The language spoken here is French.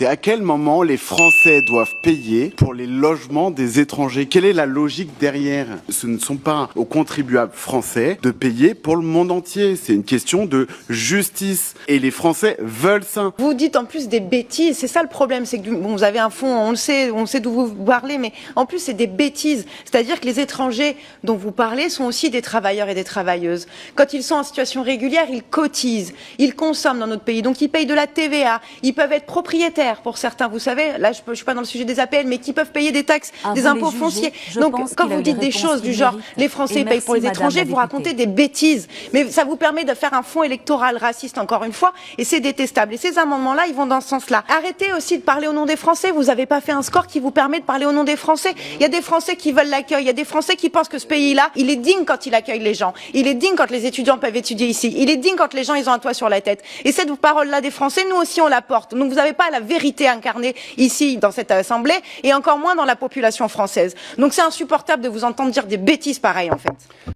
Et à quel moment les Français doivent payer pour les logements des étrangers? Quelle est la logique derrière? Ce ne sont pas aux contribuables français de payer pour le monde entier. C'est une question de justice. Et les Français veulent ça. Vous dites en plus des bêtises. C'est ça le problème. C'est que bon, vous avez un fond, on sait d'où vous parlez, mais en plus c'est des bêtises. C'est-à-dire que les étrangers dont vous parlez sont aussi des travailleurs et des travailleuses. Quand ils sont en situation régulière, ils cotisent, ils consomment dans notre pays. Donc ils payent de la TVA. Ils peuvent être propriétaires pour certains. Vous savez, là je suis pas dans le sujet des APL, mais qui peuvent payer des taxes, des impôts fonciers. Donc quand vous dites des choses du genre les Français payent pour les étrangers, vous racontez des bêtises. Mais ça vous permet de faire un fonds électoral raciste encore une fois, et c'est détestable. Et ces amendements-là, ils vont dans ce sens-là. Arrêtez aussi de parler au nom des Français. Vous n'avez pas fait un score qui vous permet de parler au nom des Français. Il y a des Français qui veulent l'accueil. Il y a des Français qui pensent que ce pays-là, il est digne quand il accueille les gens. Il est digne quand les étudiants peuvent étudier ici. Il est digne quand les gens, ils ont un toit sur la tête. Et cette parole-là des Français, nous aussi, on la porte. Donc vous n'avez pas la vérité incarnée ici, dans cette assemblée, et encore moins dans la population française. Donc c'est insupportable de vous entendre dire des bêtises pareilles, en fait.